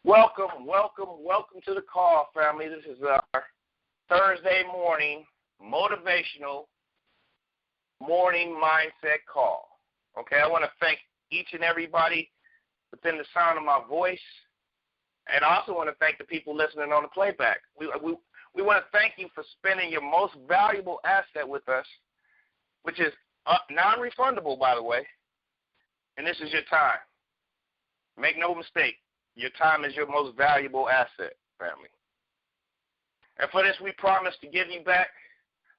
Welcome to the call, family. This is our Thursday morning motivational morning mindset call. Okay, I want to thank each and everybody within the sound of my voice, and I also want to thank the people listening on the playback. We want to thank you for spending your most valuable asset with us, which is non-refundable, by the way, and this is your time. Make no mistake. Your time is your most valuable asset, family. And for this, we promise to give you back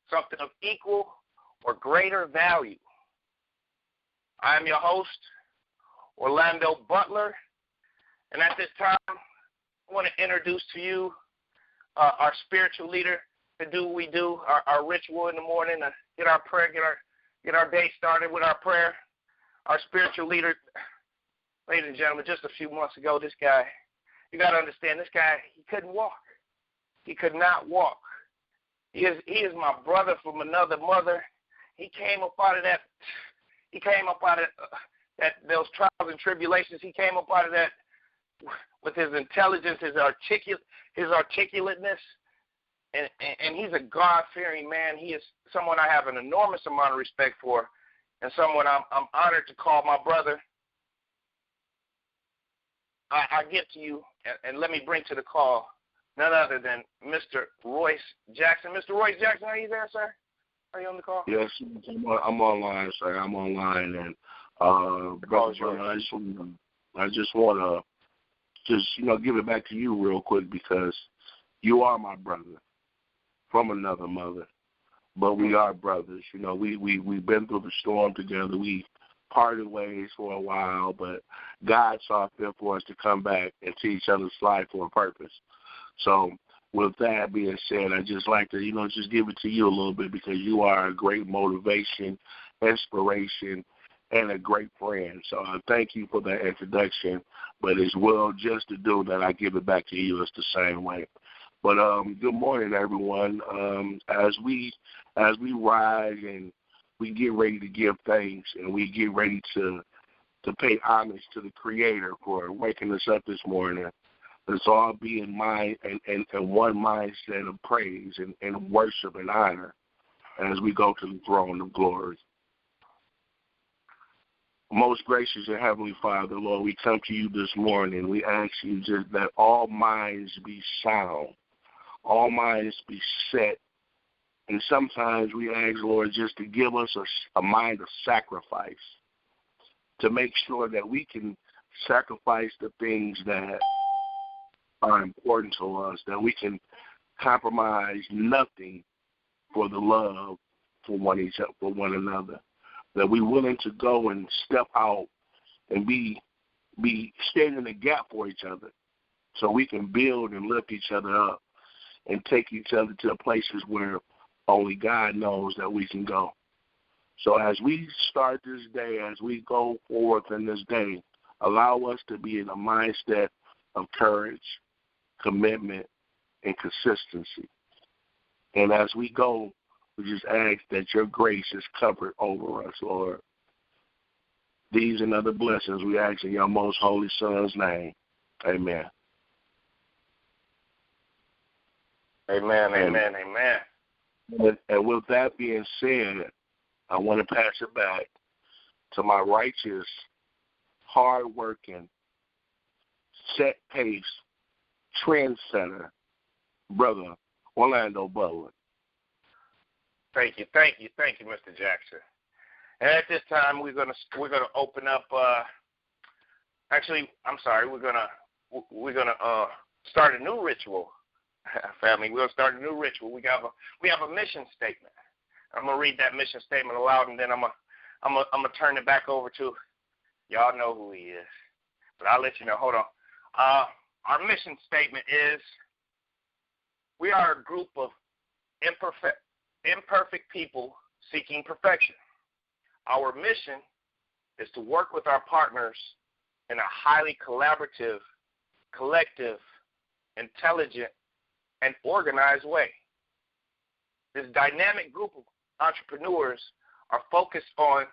something of equal or greater value. I am your host, Orlando Butler, and at this time, I want to introduce to you our spiritual leader to do what we do, our ritual in the morning, to get our prayer, get our day started with our prayer. Our spiritual leader. Ladies and gentlemen, just a few months ago, this guy, you got to understand, this guy, he couldn't walk. He could not walk. He is my brother from another mother. He came up out of that. He came up out of those trials and tribulations. He came up out of that with his intelligence, his articulateness, and he's a God-fearing man. He is someone I have an enormous amount of respect for, and someone I'm honored to call my brother. I get to you, and let me bring to the call none other than Mr. Royce Jackson. Mr. Royce Jackson, are you there, sir? Are you on the call? Yes, I'm online, sir. I'm online, and brother, I just want to give it back to you real quick because you are my brother from another mother, but we are brothers. You know, we've been through the storm together. We parted ways for a while, but God saw fit for us to come back and see each other's life for a purpose. So with that being said, I just like to, just give it to you a little bit because you are a great motivation, inspiration, and a great friend. So I thank you for that introduction, but as well just to do that, I give it back to you. It's the same way. But good morning, everyone. As we rise and we get ready to give thanks and we get ready to pay homage to the Creator for waking us up this morning. Let's all be in mind and one mindset of praise and worship and honor as we go to the throne of glory. Most gracious and Heavenly Father, Lord, we come to you this morning. We ask you just that all minds be sound, all minds be set. And sometimes we ask, Lord, just to give us a mind of sacrifice, to make sure that we can sacrifice the things that are important to us, that we can compromise nothing for the love for one another, that we're willing to go and step out and be standing in the gap for each other so we can build and lift each other up and take each other to the places where only God knows that we can go. So as we start this day, as we go forth in this day, allow us to be in a mindset of courage, commitment, and consistency. And as we go, we just ask that your grace is covered over us, Lord. These and other blessings we ask in your most holy Son's name. Amen. Amen, amen, amen. And with that being said, I want to pass it back to my righteous, hard-working, set-pace, trendsetter, brother, Orlando Butler. Thank you, Mr. Jackson. And at this time, we're gonna open up. We're gonna start a new ritual. Family, we'll start a new ritual. We have a mission statement. I'm gonna read that mission statement aloud, and then I'm gonna turn it back over to y'all. Know who he is, but I'll let you know. Hold on. Our mission statement is: we are a group of imperfect people seeking perfection. Our mission is to work with our partners in a highly collaborative, collective, intelligent, and organized way. This dynamic group of entrepreneurs are focused on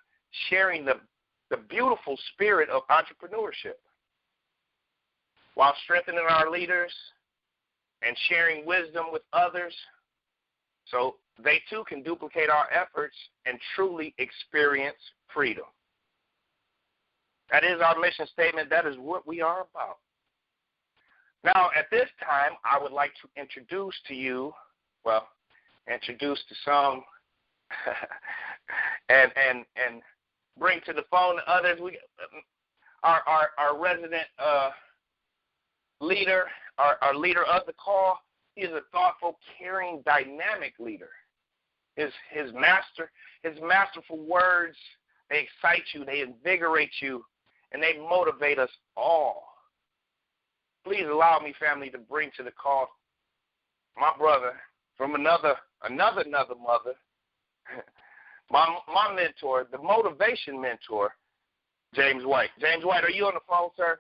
sharing the beautiful spirit of entrepreneurship. while strengthening our leaders and sharing wisdom with others so they too can duplicate our efforts and truly experience freedom. That is our mission statement. That is what we are about. Now, at this time, I would like to introduce to some and bring to the phone others. Our resident leader, our leader of the call. He is a thoughtful, caring, dynamic leader. His masterful words, they excite you, they invigorate you, and they motivate us all. Please allow me, family, to bring to the call my brother from another mother, my mentor, the motivation mentor, James White. James White, are you on the phone, sir?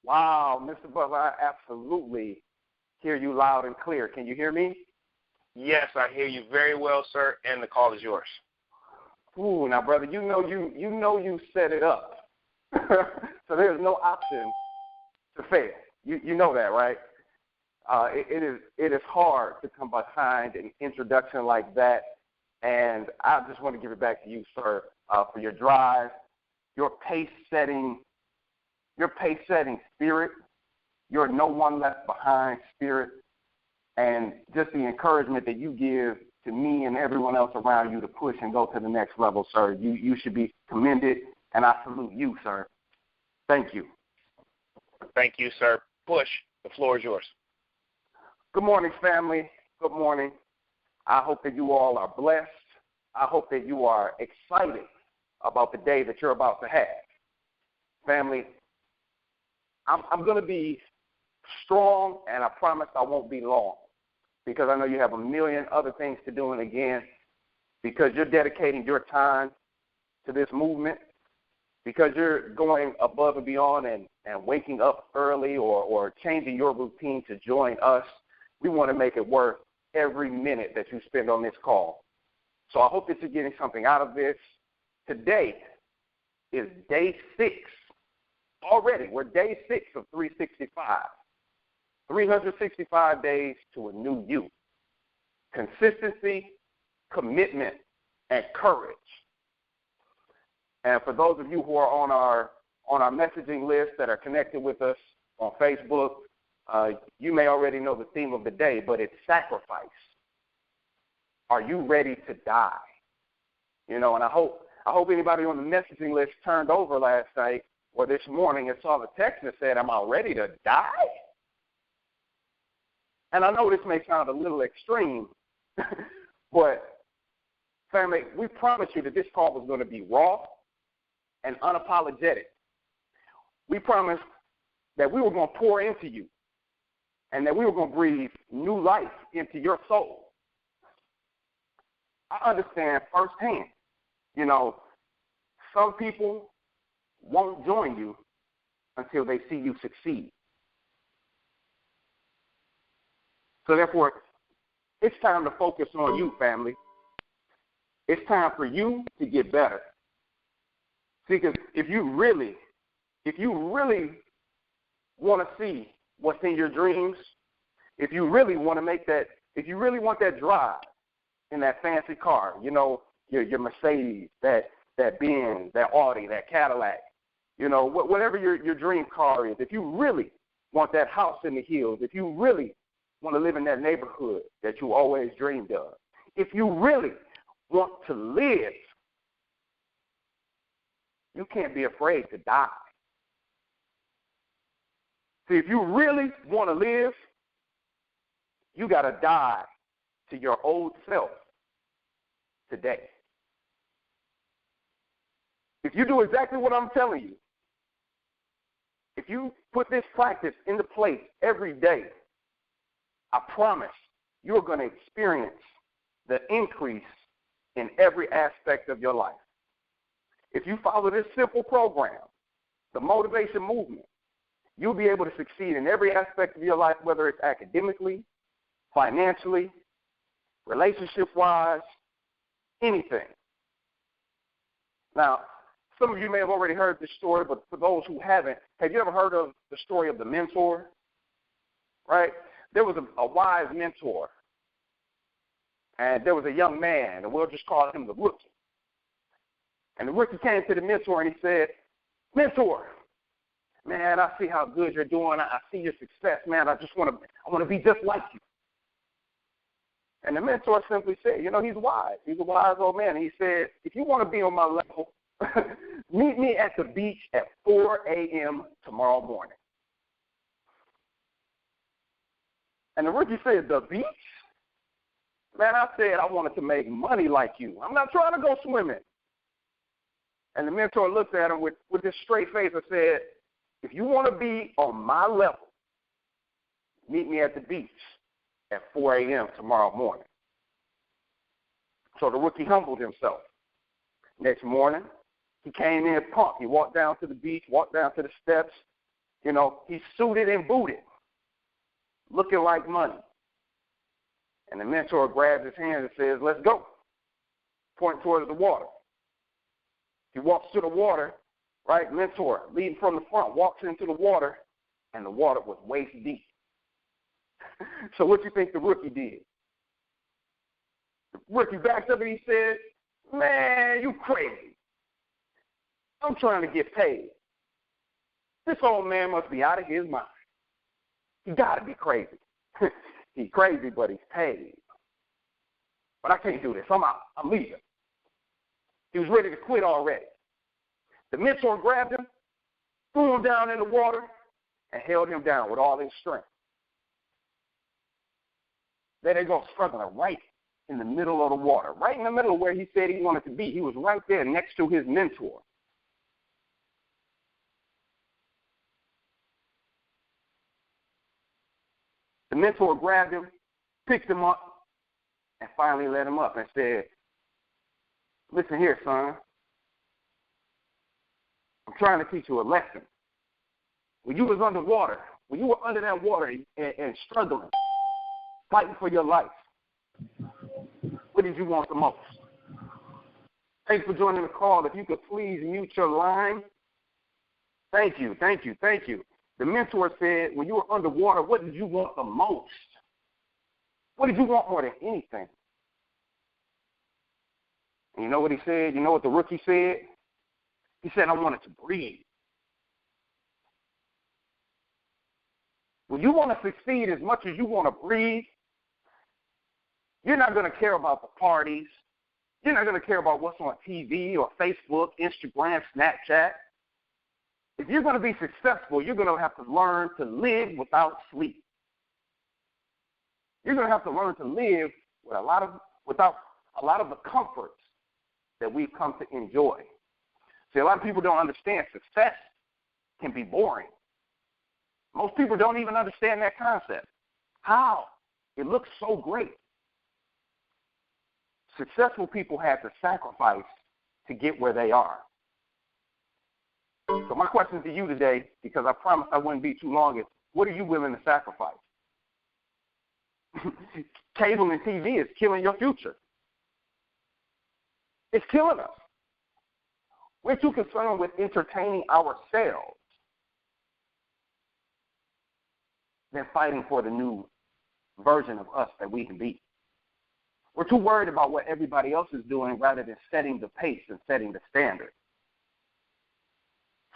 Wow, Mr. Butler, I absolutely hear you loud and clear. Can you hear me? Yes, I hear you very well, sir, and the call is yours. Ooh, now, brother, you know you set it up. So there's no option to fail. You know that, right? It is hard to come behind an introduction like that, and I just want to give it back to you, sir, for your drive, your pace-setting spirit, your no one left behind spirit, and just the encouragement that you give to me and everyone else around you to push and go to the next level, sir. You should be commended, and I salute you, sir. Thank you. Thank you, sir. Push. The floor is yours. Good morning, family. Good morning. I hope that you all are blessed. I hope that you are excited about the day that you're about to have. Family, I'm going to be strong, and I promise I won't be long because I know you have a million other things to do, and again, because you're dedicating your time to this movement, because you're going above and beyond and waking up early or changing your routine to join us, we want to make it worth every minute that you spend on this call. So I hope that you're getting something out of this. Today is day 6. Already, we're day 6 of 365. 365 days to a new you. Consistency, commitment, and courage. And for those of you who are on our messaging list that are connected with us on Facebook, you may already know the theme of the day, but it's sacrifice. Are you ready to die? And I hope anybody on the messaging list turned over last night or this morning and saw the text that said, am I ready to die? And I know this may sound a little extreme, but family, we promised you that this call was going to be raw and unapologetic. We promised that we were going to pour into you and that we were going to breathe new life into your soul. I understand firsthand, some people won't join you until they see you succeed. So therefore, it's time to focus on you, family. It's time for you to get better. See, because if you really want to see what's in your dreams, if you really want that drive in that fancy car, your Mercedes, that Benz, that Audi, that Cadillac, whatever your dream car is, if you really want that house in the hills, if you really want to live in that neighborhood that you always dreamed of, if you really want to live, you can't be afraid to die. See, if you really want to live, you got to die to your old self today. If you do exactly what I'm telling you, if you put this practice into place every day, I promise you're going to experience the increase in every aspect of your life. If you follow this simple program, the motivation movement, you'll be able to succeed in every aspect of your life, whether it's academically, financially, relationship-wise, anything. Now, Some of you may have already heard this story, but for those who haven't, have you ever heard of the story of the mentor? Right? There was a wise mentor, and there was a young man, and we'll just call him the rookie. And the rookie came to the mentor, and he said, "Mentor, man, I see how good you're doing. I see your success, man. I want to be just like you." And the mentor simply said, he's wise. He's a wise old man. He said, "If you want to be on my level, meet me at the beach at 4 a.m. tomorrow morning." And the rookie said, "The beach? Man, I said I wanted to make money like you. I'm not trying to go swimming." And the mentor looked at him with this straight face and said, "If you want to be on my level, meet me at the beach at 4 a.m. tomorrow morning." So the rookie humbled himself. Next morning, he came in pumped. He walked down to the beach, walked down to the steps. He's suited and booted, looking like money. And the mentor grabs his hand and says, "Let's go," pointing towards the water. He walks to the water, right? Mentor, leading from the front, walks into the water, and the water was waist deep. So what do you think the rookie did? The rookie backed up and he said, "Man, you crazy. I'm trying to get paid. This old man must be out of his mind. He got to be crazy. He's crazy, but he's paid. But I can't do this. I'm out. I'm leaving." He was ready to quit already. The mentor grabbed him, threw him down in the water, and held him down with all his strength. There they go, struggling right in the middle of the water, right in the middle of where he said he wanted to be. He was right there next to his mentor. The mentor grabbed him, picked him up, and finally let him up and said, "Listen here, son. I'm trying to teach you a lesson. When you was underwater, when you were under that water and struggling, fighting for your life, what did you want the most?" Thanks for joining the call. If you could please mute your line. Thank you. The mentor said, when you were underwater, what did you want the most? What did you want more than anything? And you know what he said? You know what the rookie said? He said, "I wanted to breathe." When you want to succeed as much as you want to breathe, you're not going to care about the parties. You're not going to care about what's on TV or Facebook, Instagram, Snapchat. If you're going to be successful, you're going to have to learn to live without sleep. You're going to have to learn to live with without a lot of the comforts that we've come to enjoy. See, a lot of people don't understand success can be boring. Most people don't even understand that concept. How? It looks so great. Successful people had to sacrifice to get where they are. So my question to you today, because I promised I wouldn't be too long, is what are you willing to sacrifice? Cable and TV is killing your future. It's killing us. We're too concerned with entertaining ourselves than fighting for the new version of us that we can be. We're too worried about what everybody else is doing rather than setting the pace and setting the standard.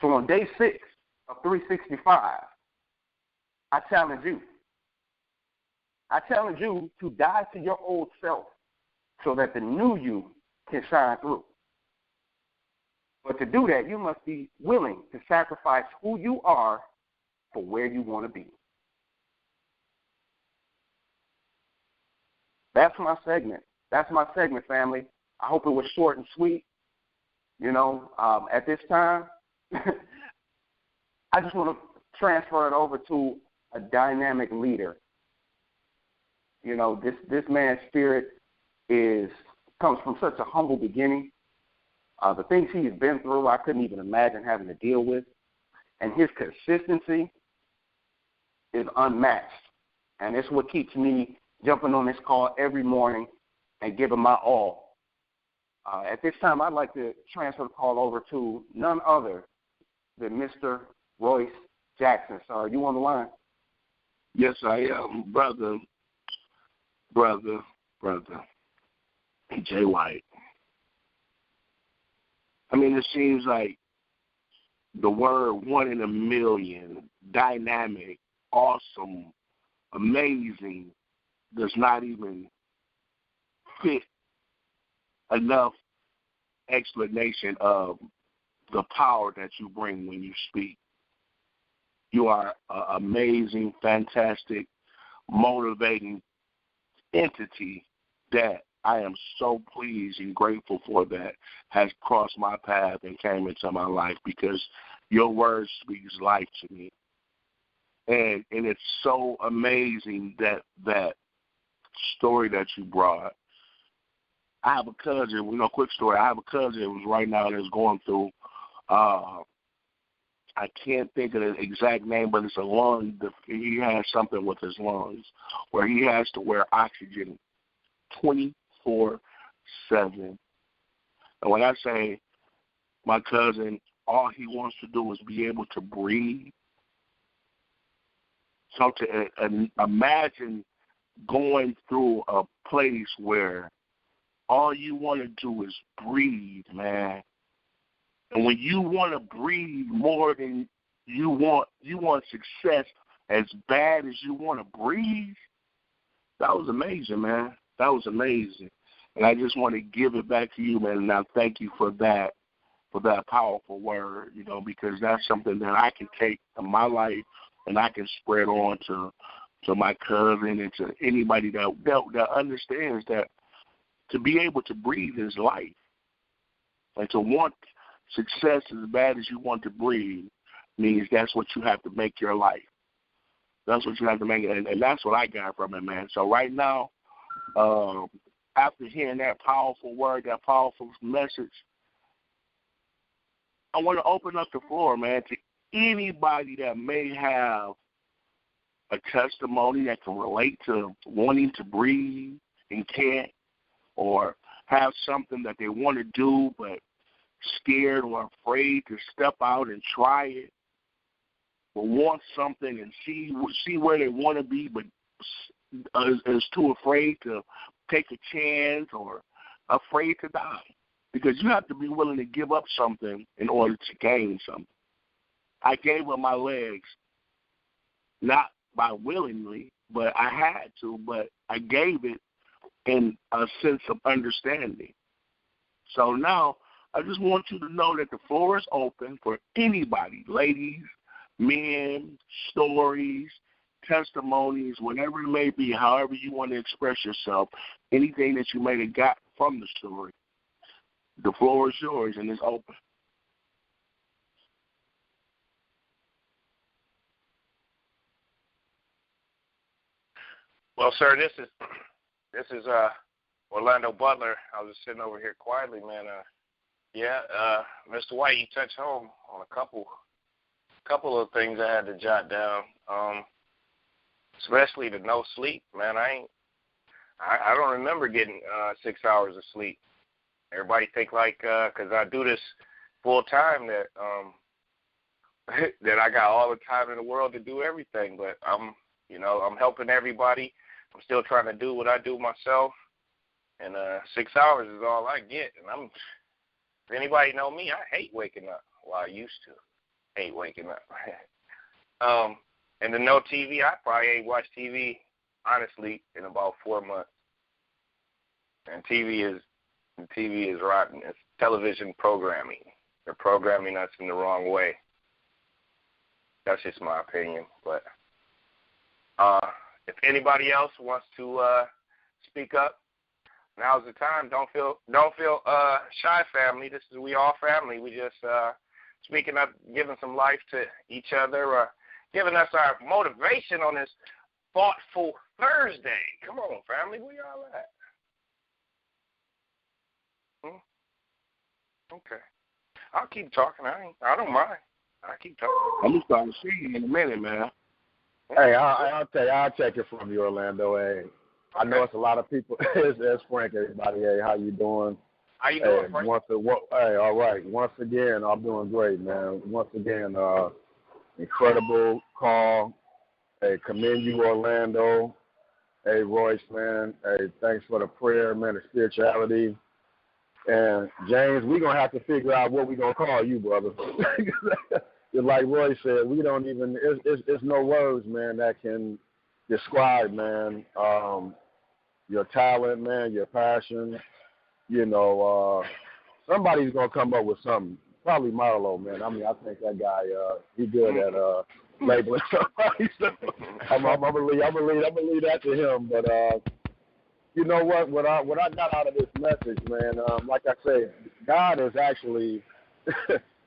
So on day 6 of 365, I challenge you. I challenge you to die to your old self so that the new you can shine through. But to do that, you must be willing to sacrifice who you are for where you want to be. That's my segment. That's my segment, family. I hope it was short and sweet. At this time, I just want to transfer it over to a dynamic leader. This man's spirit comes from such a humble beginning. The things he has been through, I couldn't even imagine having to deal with. And his consistency is unmatched. And it's what keeps me jumping on this call every morning and giving my all. At this time, I'd like to transfer the call over to none other than Mr. Royce Jackson. Sir, are you on the line? Yes, I am, brother, Jay White. I mean, it seems like the word 1 in a million, dynamic, awesome, amazing, does not even fit enough explanation of the power that you bring when you speak. You are an amazing, fantastic, motivating entity that I am so pleased and grateful for that has crossed my path and came into my life, because your word speaks life to me. And it's so amazing that story that you brought. I have a cousin, quick story. I have a cousin who's right now that's going through, I can't think of the exact name, but it's a lung. He has something with his lungs where he has to wear oxygen 24/7. And when I say my cousin, all he wants to do is be able to breathe. So to imagine going through a place where all you want to do is breathe, man. And when you want to breathe more than you want success as bad as you want to breathe, that was amazing, man. That was amazing. And I just want to give it back to you, man, and I thank you for that powerful word, because that's something that I can take in my life and I can spread on to my cousin and to anybody that understands that to be able to breathe is life. And to want success as bad as you want to breathe means that's what you have to make your life. That's what you have to make it, and that's what I got from it, man. So right now, after hearing that powerful word, that powerful message, I want to open up the floor, man, to anybody that may have a testimony that can relate to wanting to breathe and can't, or have something that they want to do but scared or afraid to step out and try it, or want something and see where they want to be but is too afraid to take a chance or afraid to die. Because you have to be willing to give up something in order to gain something. I gave up my legs, not by willingly, but I had to, but I gave it in a sense of understanding. So now I just want you to know that the floor is open for anybody, ladies, men, stories, testimonies, whatever it may be, however you want to express yourself, anything that you may have got from the story. The floor is yours and it's open. Well, sir, this is Orlando Butler. I was just sitting over here quietly, man. Mr. White, you touched home on a couple of things I had to jot down. Especially the no sleep, man. I don't remember getting 6 hours of sleep. Everybody think like because I do this full time that that I got all the time in the world to do everything. But I'm helping everybody. I'm still trying to do what I do myself. And 6 hours is all I get. And if anybody know me, I hate waking up. Well, I used to hate waking up. And the no TV, I probably ain't watched TV, honestly, in about 4 months. And TV is rotten. It's television programming. They're programming us in the wrong way. That's just my opinion. But if anybody else wants to speak up, now's the time. Don't feel shy, family. We all family. We just speaking up, giving some life to each other, giving us our motivation on this thoughtful Thursday. Come on, family. Where y'all at? Okay. I'll keep talking. I don't mind. I keep talking. I'm going to start to see you in a minute, man. Hey, I'll take it from you, Orlando. Hey, I know it's a lot of people. It's Frank, everybody. Hey, how you doing? How you doing, Frank? All right. Once again, I'm doing great, man. Once again, incredible call. Hey, commend you, Orlando. Hey, Royce, man. Hey, thanks for the prayer, man, the spirituality. And, James, we're going to have to figure out what we're going to call you, brother. Just like Roy said, we don't even, it's no words, man, that can describe, man, your talent, man, your passion. You know, somebody's going to come up with something. Probably Marlo, man. I mean, I think that guy, he's good at labeling somebody. So I'm gonna leave that to him. But you know what I got out of this message, man, like I said, God is actually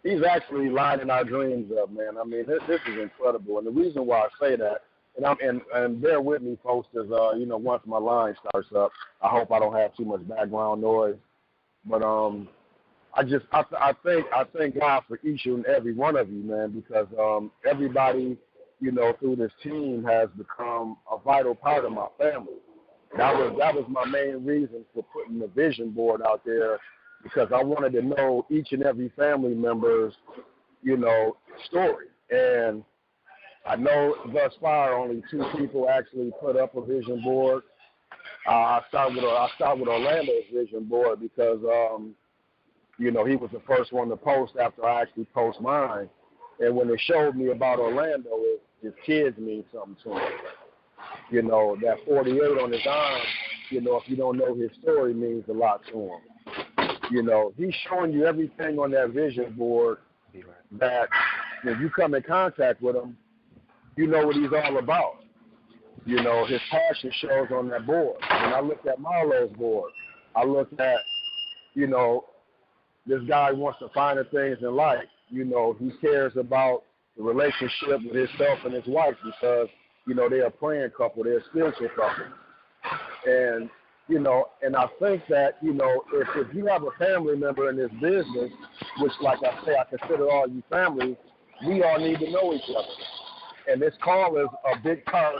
he's actually lining our dreams up, man. I mean, this is incredible. And the reason why I say that, and bear with me, folks, is you know, once my line starts up, I hope I don't have too much background noise. But I thank God for each and every one of you, man, because everybody, you know, through this team has become a vital part of my family. That was my main reason for putting the vision board out there, because I wanted to know each and every family member's, you know, story. And I know thus far only 2 people actually put up a vision board. I start with Orlando's vision board because you know, he was the first one to post after I actually post mine. And when they showed me about Orlando, his kids mean something to him. You know, that 48 on his arm, you know, if you don't know his story, means a lot to him. You know, he's showing you everything on that vision board that when you come in contact with him, you know what he's all about. You know, his passion shows on that board. When I looked at Marlo's board, I looked at, you know, this guy wants the finer things in life. You know, he cares about the relationship with himself and his wife because, you know, they're a praying couple, they're a spiritual couple. And, you know, and I think that, you know, if you have a family member in this business, which, like I say, I consider all you family, we all need to know each other. And this call is a big part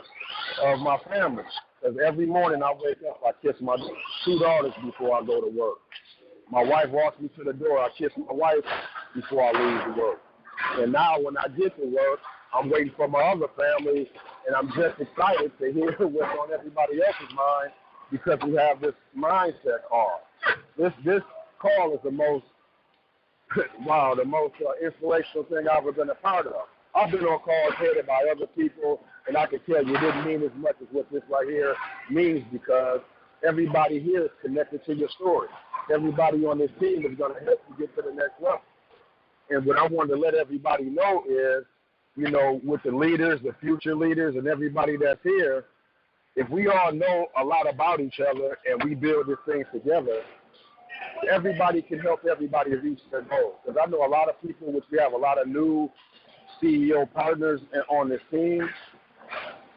of my family. Because every morning I wake up, I kiss my 2 daughters before I go to work. My wife walks me to the door. I kiss my wife before I leave to work. And now when I get to work, I'm waiting for my other family, and I'm just excited to hear what's on everybody else's mind because we have this mindset call. This call is the most, inspirational thing I've ever been a part of. I've been on calls headed by other people, and I can tell you it didn't mean as much as what this right here means because everybody here is connected to your story. Everybody on this team is going to help you get to the next level. And what I wanted to let everybody know is, you know, with the leaders, the future leaders, and everybody that's here, if we all know a lot about each other and we build this thing together, everybody can help everybody reach their goals. Because I know a lot of people, which we have a lot of new CEO partners on this team,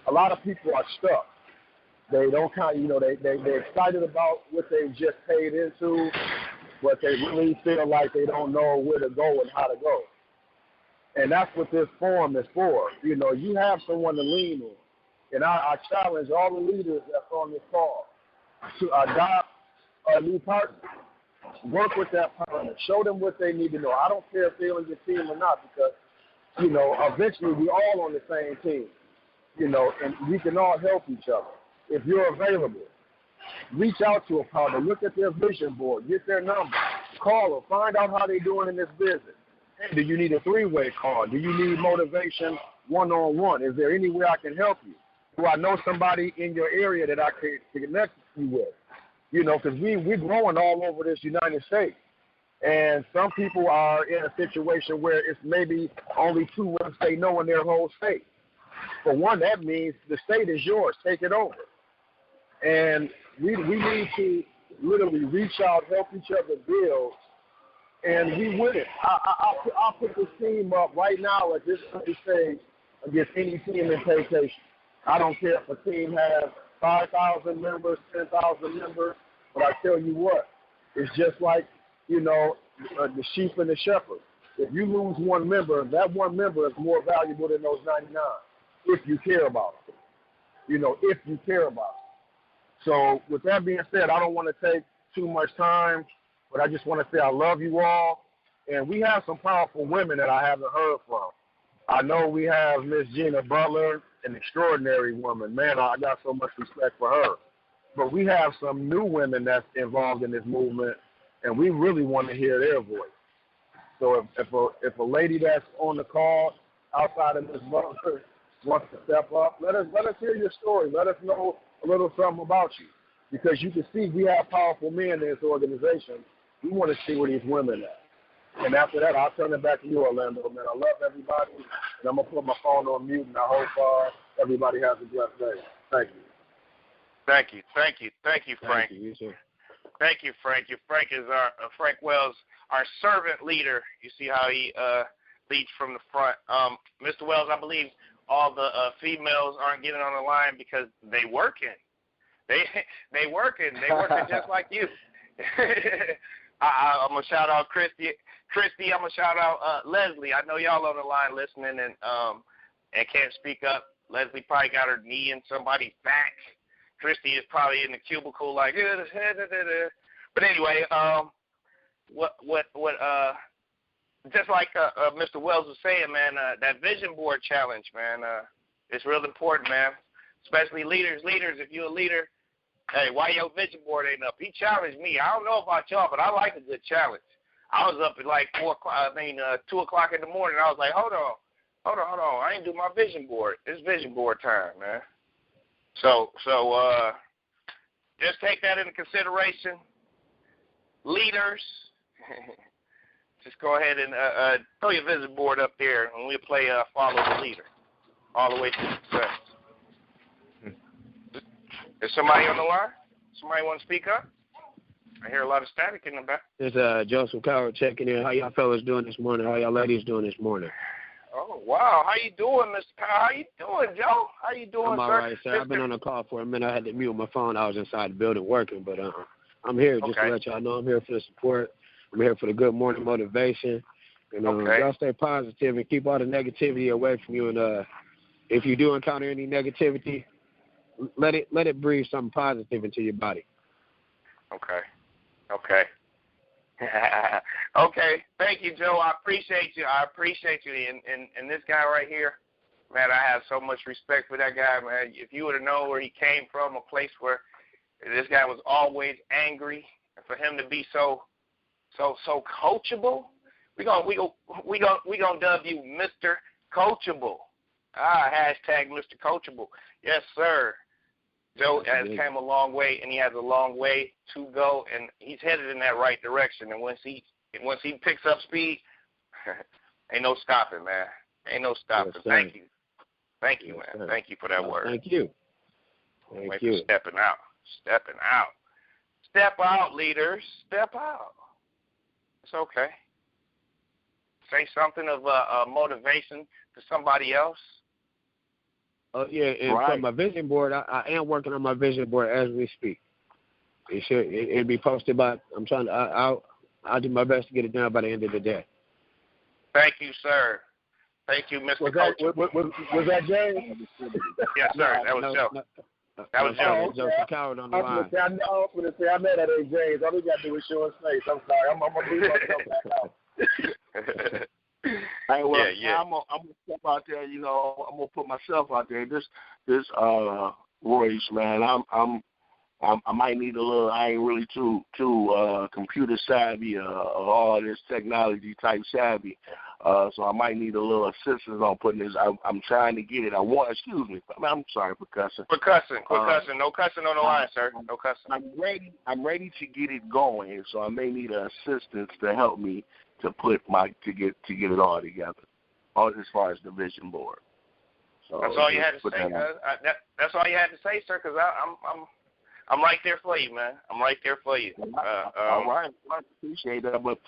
a lot of people are stuck. They don't they're excited about what they just paid into, but they really feel like they don't know where to go and how to go. And that's what this forum is for. You know, you have someone to lean on. And I challenge all the leaders that's on this call to adopt a new partner. Work with that partner. Show them what they need to know. I don't care if they're on your team or not because, you know, eventually we're all on the same team. You know, and we can all help each other. If you're available, reach out to a partner, look at their vision board, get their number, call them, find out how they're doing in this business. Hey, do you need a 3-way call? Do you need motivation one-on-one? Is there any way I can help you? Do I know somebody in your area that I can connect you with? You know, because we're growing all over this United States. And some people are in a situation where it's maybe only 2 reps they know in their whole state. For one, that means the state is yours. Take it over. And we need to literally reach out, help each other build, and we win it. I'll put this team up right now at this stage against any team in Vacation. I don't care if a team has 5,000 members, 10,000 members, but I tell you what, it's just like, you know, the sheep and the shepherd. If you lose one member, that one member is more valuable than those 99 if you care about it. You know, if you care about it. So with that being said, I don't want to take too much time. But I just want to say I love you all. And we have some powerful women that I haven't heard from. I know we have Miss Gina Butler, an extraordinary woman. Man, I got so much respect for her. But we have some new women that's involved in this movement, and we really want to hear their voice. So if a lady that's on the call outside of Miss Butler wants to step up, let us hear your story. Let us know a little something about you. Because you can see we have powerful men in this organization. We want to see where these women are. And after that, I'll turn it back to you, Orlando, man. I love everybody, and I'm going to put my phone on mute, and I hope everybody has a blessed day. Thank you. Thank you, Frank. Thank you, sir. Thank you, Frank. Frank is Frank Wells, our servant leader. You see how he leads from the front. Mr. Wells, I believe all the females aren't getting on the line because they working. They working just like you. I'm gonna shout out Christy. I'm gonna shout out Leslie. I know y'all on the line listening and can't speak up. Leslie probably got her knee in somebody's back. Christy is probably in the cubicle like. But anyway, just like Mr. Wells was saying, man, that vision board challenge, man, it's real important, man. Especially leaders. If you're a leader, hey, why your vision board ain't up? He challenged me. I don't know about y'all, but I like a good challenge. I was up at like 2 o'clock in the morning. I was like, hold on. I ain't do my vision board. It's vision board time, man. So just take that into consideration. Leaders, just go ahead and throw your vision board up there, and we'll play Follow the Leader all the way to success. Is somebody on the line? Somebody want to speak up? I hear a lot of static in the back. This is Joseph Coward checking in. How y'all fellas doing this morning? How y'all ladies doing this morning? Oh, wow. How you doing, Mr. Powell? How you doing, Joe? How you doing, I'm all right, sir. I've been on a call for a minute. I had to mute my phone. I was inside the building working, but I'm here just to let y'all know I'm here for the support. I'm here for the good morning motivation. And y'all stay positive and keep all the negativity away from you. And if you do encounter any negativity, let it breathe something positive into your body. Okay. Okay. Thank you, Joe. I appreciate you. And this guy right here, man, I have so much respect for that guy, man. If you would have known where he came from, a place where this guy was always angry, and for him to be so coachable, we gonna dub you Mr. Coachable. Hashtag Mr. Coachable. Yes, sir. Joe has came a long way, and he has a long way to go, and he's headed in that right direction. And once he picks up speed, ain't no stopping, man. Ain't no stopping. Yes, Thank you, man. Sir. Thank you for that word. Thank you. Thank you. Stepping out. Step out, leaders. Step out. It's okay. Say something of motivation to somebody else. Oh yeah, and for my vision board, I am working on my vision board as we speak. It'll be posted by. I'll do my best to get it done by the end of the day. Thank you, sir. Thank you, Mr. Coach. Was that James? Yes, sir. That was Joe. That was Joe. Joseph Coward on the line. I know that ain't James. All we got to do is show his face. I'm sorry. I'm going to leave myself back out. Hey, well, I'm gonna step out there. I'm gonna put myself out there. This Royce, man, I might need a little. I ain't really too computer savvy or all this technology type savvy. So I might need a little assistance on putting this. I'm trying to get it. Excuse me. I'm sorry for cussing. Quit cussing. No cussing on the line, sir. No cussing. I'm ready to get it going. So I may need assistance to help me to get it all together, as far as the vision board. So that's all you had to say. That's all you had to say, sir. Because I'm right there for you, man. I'm right there for you. All right, I appreciate that. But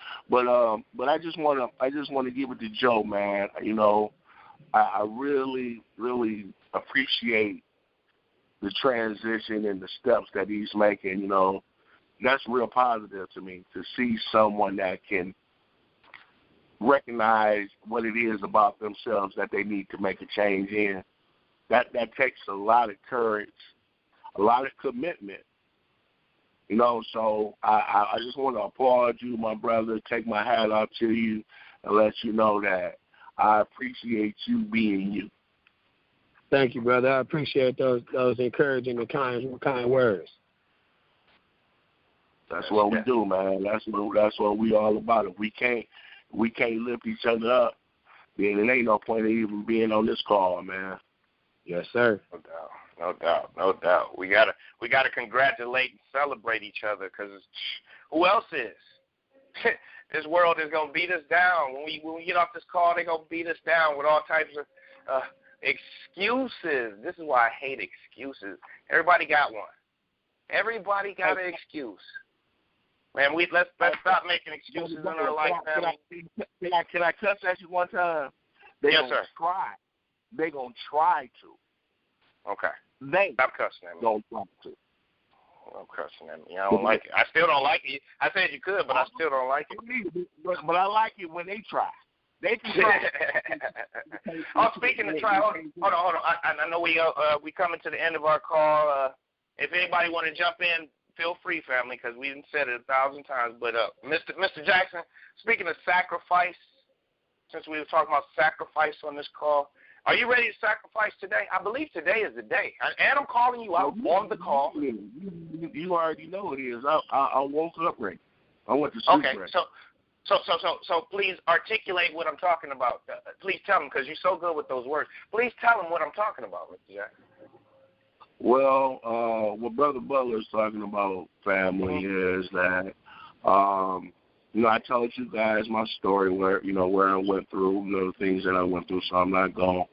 I just want to give it to Joe, man. I really, really appreciate the transition and the steps that he's making. That's real positive to me to see someone that can recognize what it is about themselves that they need to make a change in. That takes a lot of courage, a lot of commitment, You know, so I just want to applaud you, my brother, take my hat off to you, and let you know that I appreciate you being you. Thank you, brother. I appreciate those encouraging and kind words. That's what we do, man. That's what we all about. If we can't lift each other up, then it ain't no point in even being on this call, man. Yes, sir. No doubt. We gotta congratulate and celebrate each other, because who else is? This world is gonna beat us down. When we get off this call, they're gonna beat us down with all types of excuses. This is why I hate excuses. Everybody got one. Everybody got an excuse. Man, let's stop making excuses in our life, family. Can I cuss at you one time? Yes, sir. They're gonna try to. Okay. They stop cussing at me. Don't try to. I'm cussing at me. I don't like it. I still don't like it. I said you could, but I still don't like it. But I like it when they try. They can try. Speaking of try, hold on. I know we coming to the end of our call. If anybody want to jump in, feel free, family, because we didn't said it 1,000 times. But Mr. Jackson, speaking of sacrifice, since we were talking about sacrifice on this call, are you ready to sacrifice today? I believe today is the day. And I'm calling you out on the call. You already know it is. I woke up ready. I went to sleep ready. So please articulate what I'm talking about. Please tell them, because you're so good with those words. Please tell them what I'm talking about, Mr. Jackson. Well, what Brother Butler is talking about, family, is that, I told you guys my story where I went through, the things that I went through, so I'm not going to,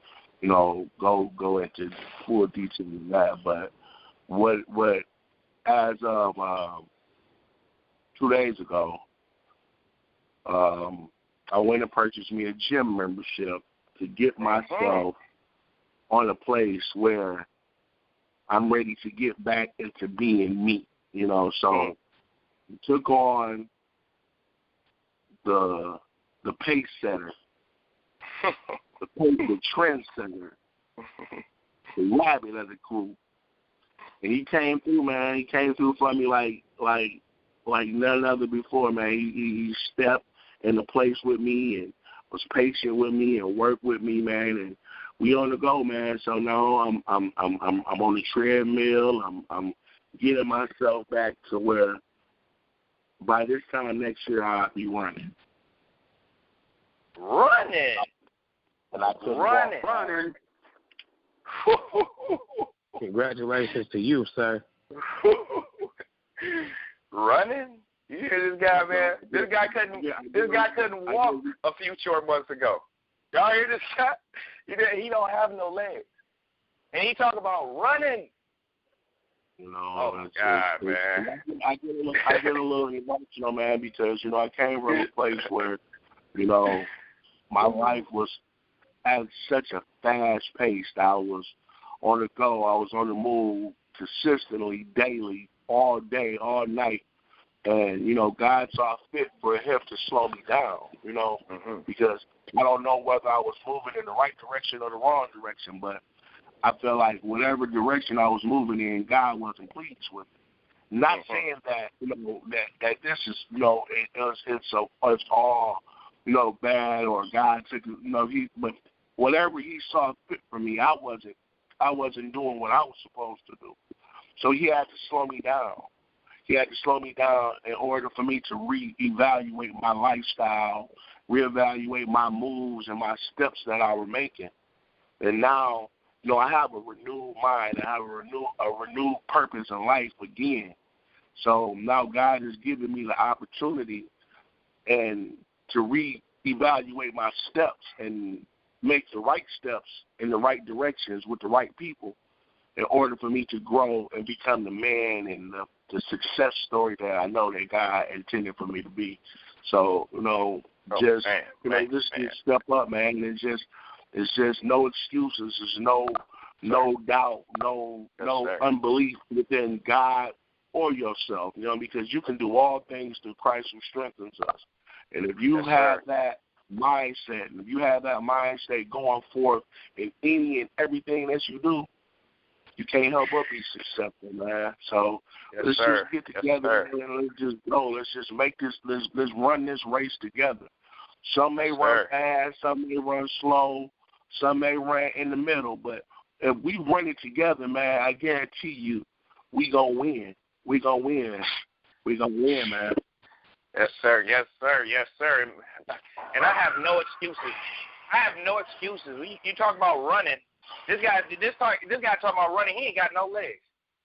go into full detail of that. But what as of 2 days ago, I went and purchased me a gym membership to get myself on a place where I'm ready to get back into being me, So took on the pace setter, the trend center, the rabbit of the crew, and he came through, man. He came through for me like none other before, man. He stepped in the place with me and was patient with me and worked with me, man. And we on the go, man. So now I'm on the treadmill. I'm getting myself back to where by this time next year I'll be running. And I could running. Congratulations to you, sir. Running? You hear this guy, man? This guy couldn't walk a few short months ago. Y'all hear this guy? He don't have no legs, and he talk about running. No, my God, man. I get a little emotional, man, because I came from a place where my life was at such a fast pace. I was on the go. I was on the move consistently, daily, all day, all night. And, God saw fit for him to slow me down, because I don't know whether I was moving in the right direction or the wrong direction, but I felt like whatever direction I was moving in, God wasn't pleased with it. Not saying that, that this is, it's all, bad or God took it, but whatever he saw fit for me, I wasn't doing what I was supposed to do. So he had to slow me down. He had to slow me down in order for me to reevaluate my lifestyle, reevaluate my moves and my steps that I were making. And now, I have a renewed mind. I have a renewed purpose in life again. So now God has given me the opportunity and to reevaluate my steps and make the right steps in the right directions with the right people in order for me to grow and become the man and the success story that I know that God intended for me to be. So, just step up, man. It's just no excuses. There's no doubt, no unbelief within God or yourself, because you can do all things through Christ who strengthens us. And if you have that mindset, and if you have that mindset going forth in any and everything that you do, you can't help but be successful, man. So let's just get together and let's just go. Let's just make this. Let's run this race together. Some may run fast, some may run slow, some may run in the middle. But if we run it together, man, I guarantee you, we gonna win. We gonna win. We gonna win, man. Yes, sir. Yes, sir. Yes, sir. And I have no excuses. You talk about running. This guy talking about running. He ain't got no legs.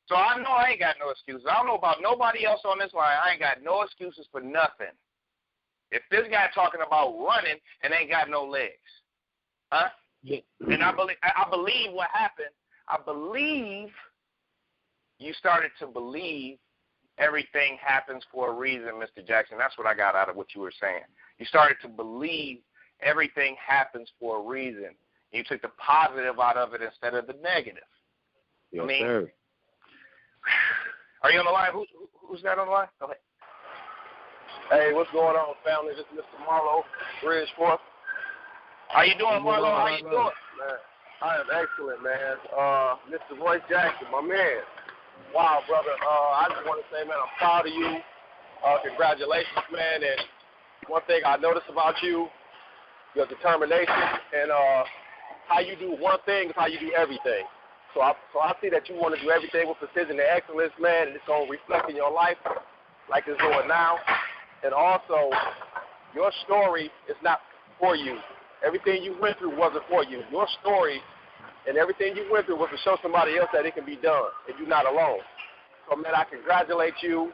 So I know I ain't got no excuses. I don't know about nobody else on this line. I ain't got no excuses for nothing. If this guy talking about running and ain't got no legs, huh? Yeah. And I believe what happened. I believe you started to believe everything happens for a reason, Mr. Jackson. That's what I got out of what you were saying. You started to believe everything happens for a reason. You took the positive out of it instead of the negative. Yes, sir. Are you on the line? Who's that on the line? Go ahead. Hey, what's going on, family? This is Mr. Marlo, Bridgeport. How you doing, Marlo? How you doing? Man, I am excellent, man. Mr. Royce Jackson, my man. Wow, brother. I just want to say, man, I'm proud of you. Congratulations, man. And one thing I noticed about you, your determination, and how you do one thing is how you do everything. So I see that you want to do everything with precision and excellence, man, and it's going to reflect in your life like it's doing now. And also, your story is not for you. Everything you went through wasn't for you. Your story and everything you went through was to show somebody else that it can be done, and you're not alone. So, man, I congratulate you.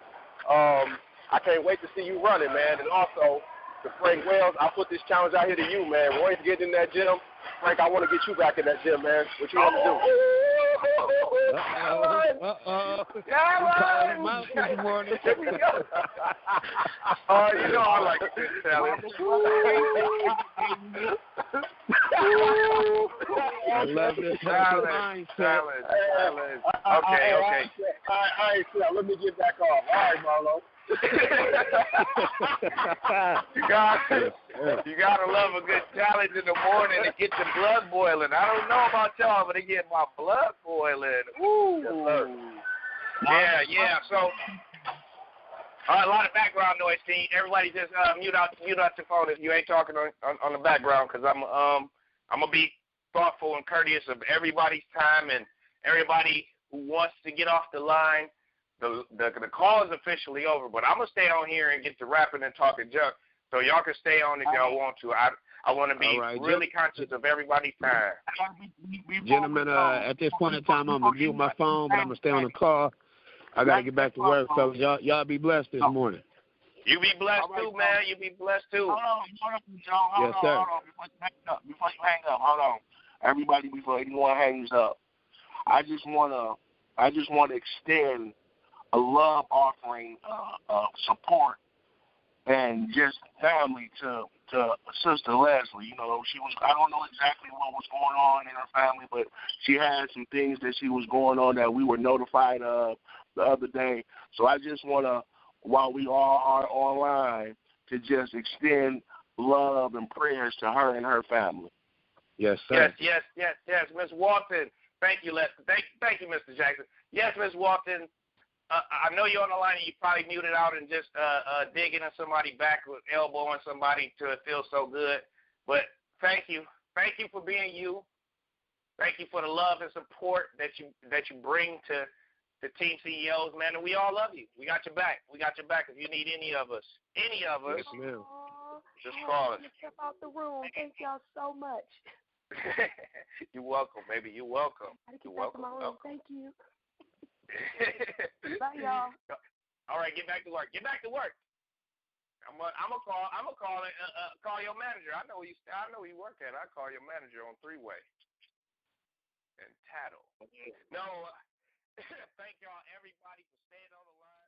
I can't wait to see you running, man. And also, to Frank Wells, I put this challenge out here to you, man. Roy's getting in that gym. Frank, I want to get you back in that gym, man. What you want to do? This morning. You know I like this challenge. I love this challenge. Okay. All right, let me get back off. All right, Marlo. You gotta love a good challenge in the morning to get your blood boiling. I don't know about y'all, but it get my blood boiling. Ooh. Yeah. So, a lot of background noise. Team. Everybody just mute out your phone if you ain't talking on the background, because I'm gonna be thoughtful and courteous of everybody's time and everybody who wants to get off the line. The call is officially over, but I'm going to stay on here and get to rapping and talking junk, so y'all can stay on if y'all want to. I want to be really conscious of everybody's time. Gentlemen, at this point in time, I'm going to mute my phone, but I'm going to stay on the call. I got to get back to work, so y'all be blessed this morning. You be blessed too, man. You be blessed too. Hold on, yes, sir. Hold on. Before you hang up, hold on. Everybody, before anyone hangs up, I just want to extend a love offering, support, and just family to Sister Leslie. You know, I don't know exactly what was going on in her family, but she had some things that she was going on that we were notified of the other day. So I just want to, while we all are online, to just extend love and prayers to her and her family. Yes, sir. Yes. Ms. Walton, thank you, Leslie. Thank you, Mr. Jackson. Yes, Ms. Walton. I know you're on the line and you probably muted out and just digging in somebody back with elbowing somebody till it feels so good. But thank you. Thank you for being you. Thank you for the love and support that you bring to Team CEOs, man. And we all love you. We got your back. If you need any of us. Yes, ma'am. Just call us. Step out the room. Thank y'all so much. You're welcome, baby. You're welcome. You're welcome. Thank you. Bye, y'all. All right, get back to work. I'm gonna call your manager. I know where you work at. I call your manager on 3-way and tattle. No, thank y'all everybody for staying on the line.